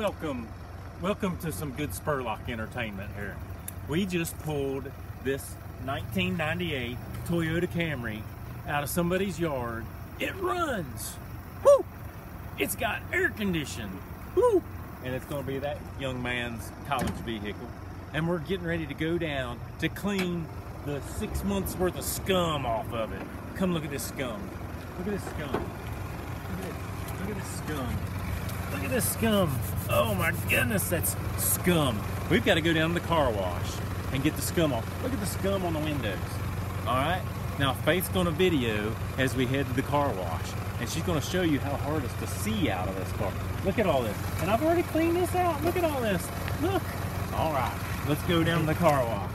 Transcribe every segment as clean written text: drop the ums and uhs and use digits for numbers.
welcome to some good Spurlock entertainment here. We just pulled this 1998 Toyota Camry out of somebody's yard. It runs. Woo! It's got air conditioning. Woo! And it's going to be that young man's college vehicle. And we're getting ready to go down to clean the 6 months worth of scum off of it. Come look at this scum. Look at this scum. Look at this scum. Look at this scum. Oh my goodness, that's scum. We've got to go down to the car wash and get the scum off. Look at the scum on the windows. All right? Now, Faith's going to video as we head to the car wash, and she's going to show you how hard it's to see out of this car. Look at all this. And I've already cleaned this out. Look at all this. Look. All right. Let's go down to the car wash.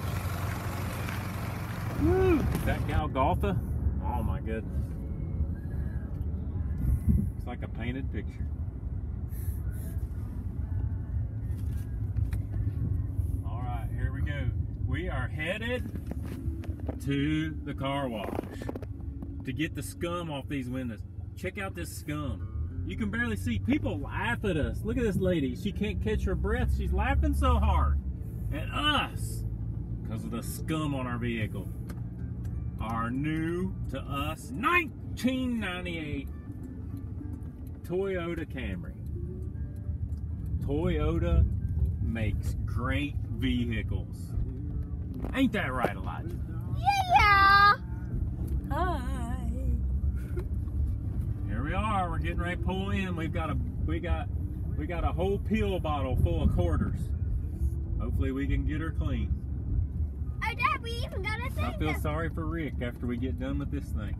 Woo! Is that Golgotha? Oh my goodness. It's like a painted picture. All right, here we go. We are headed to the car wash to get the scum off these windows. Check out this scum. You can barely see. People laugh at us. Look at this lady. She can't catch her breath. She's laughing so hard at us because of the scum on our vehicle. Our new to us 1998 Toyota Camry. Toyota makes great vehicles. Ain't that right, Elijah? Yeah. Hi. Here we are. We're getting ready to pull in. We got a whole pill bottle full of quarters. Hopefully we can get her clean. Oh, Dad, we even got a thing. I feel sorry for Rick after we get done with this thing.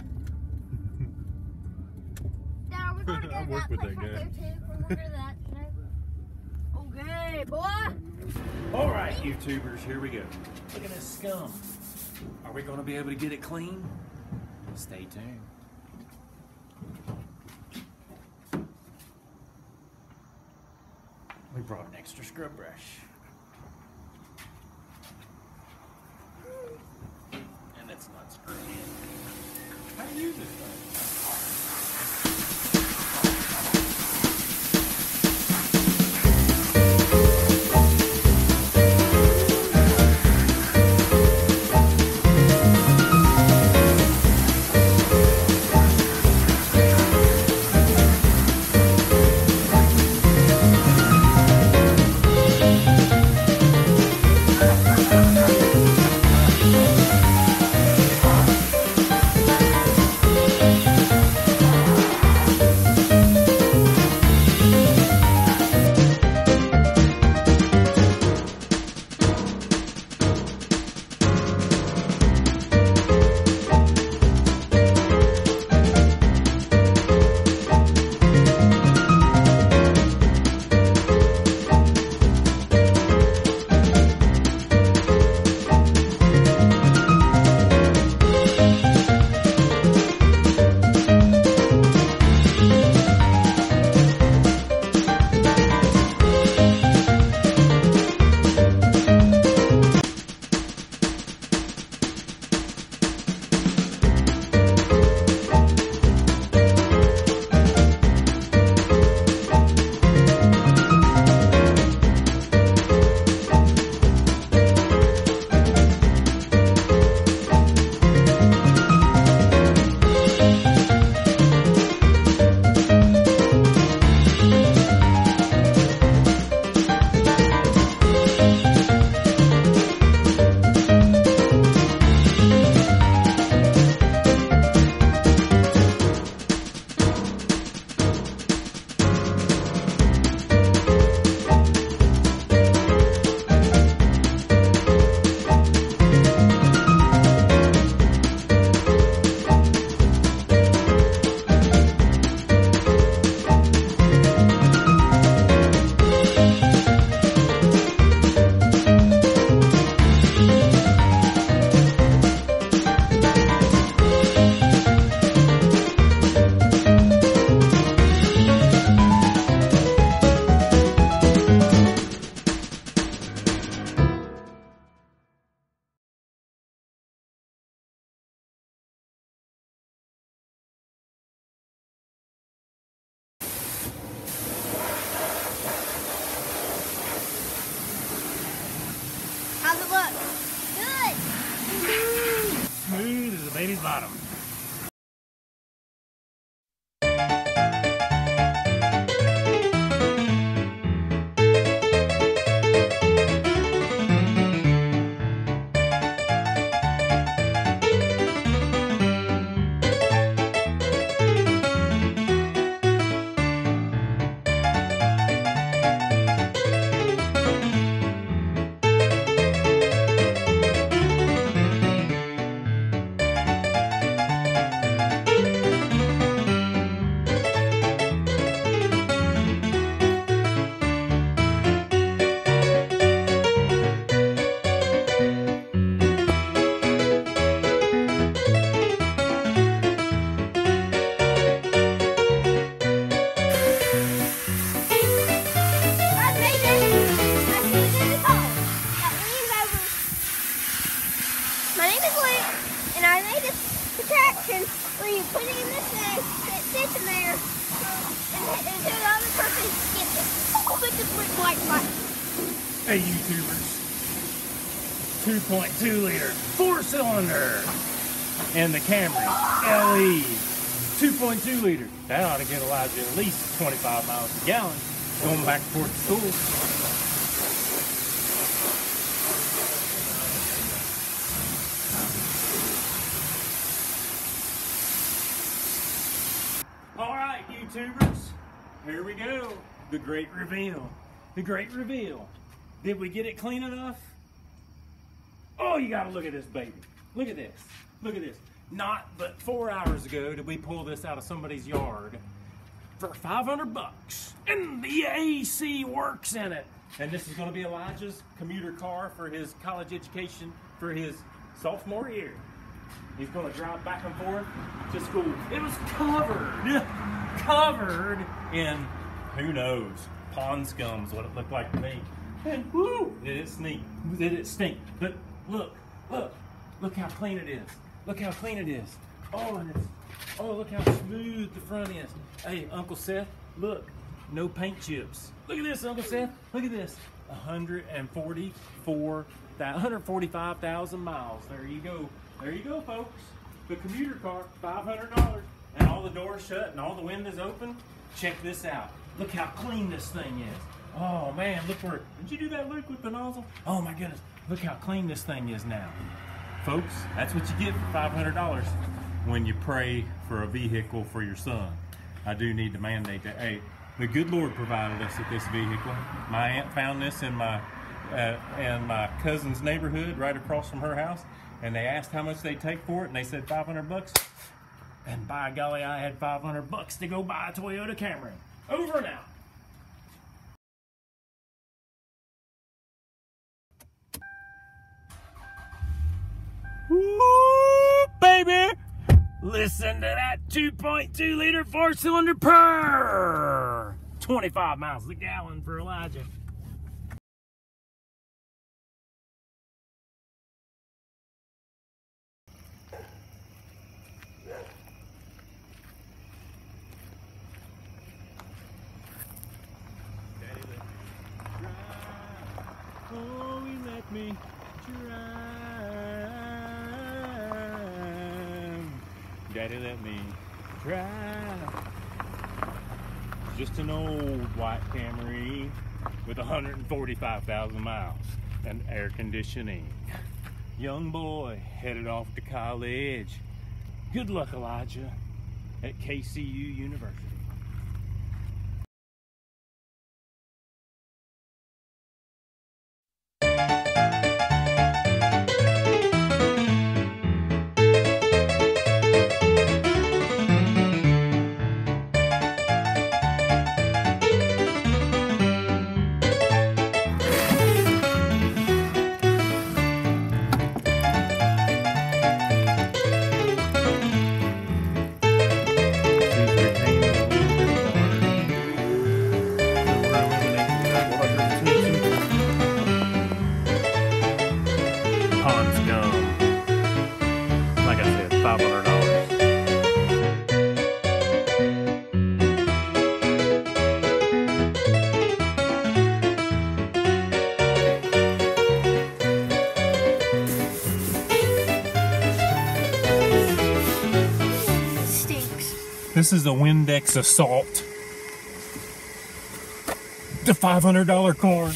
Dad, we're going to go I work with that guy. Remember that, you know? Okay, boy. All right, YouTubers, here we go. Look at this scum. Are we going to be able to get it clean? Stay tuned. We brought an extra scrub brush. And it's not screwing in. How do you use this thing? baby's bottom. Where you put it in this thing, it sits in there, until the other person gets it. Put the quick white light. Hey YouTubers, 2.2 liter, 4-cylinder, and the Camry LE, 2.2 liter. That ought to get Elijah at least 25 miles a gallon going back and forth to school. Alright, YouTubers, here we go. The great reveal. The great reveal. Did we get it clean enough? Oh, you gotta look at this baby. Look at this. Look at this. Not but 4 hours ago did we pull this out of somebody's yard for 500 bucks. And the AC works in it. And this is gonna be Elijah's commuter car for his college education for his sophomore year. He's gonna drive back and forth to school. It was covered in, who knows, pond scum's what it looked like to me. And whoo, did it stink? Did it stink? But look how clean it is. Look how clean it is. Oh, and it's, oh, look how smooth the front is. Hey, Uncle Seth, look, no paint chips. Look at this, Uncle Seth. Look at this. 145,000 miles. There you go. There you go, folks. The commuter car, $500, and all the doors shut and all the windows open. Check this out. Look how clean this thing is. Oh man, look where, did you do that, Luke, with the nozzle? Oh my goodness, look how clean this thing is now. Folks, that's what you get for $500 when you pray for a vehicle for your son. I do need to mandate that. Hey, the good Lord provided us with this vehicle. My aunt found this in my cousin's neighborhood right across from her house, and they asked how much they'd take for it, and they said 500 bucks. And by golly, I had 500 bucks to go buy a Toyota Camry. Over and out. Woo, baby! Listen to that 2.2 liter 4-cylinder purr! 25 miles a gallon for Elijah. Oh, he let me drive. Daddy let me drive. Just an old white Camry with 145,000 miles and air conditioning. Young boy headed off to college. Good luck, Elijah, at KCU University. This is a Windex Assault. The $500 car.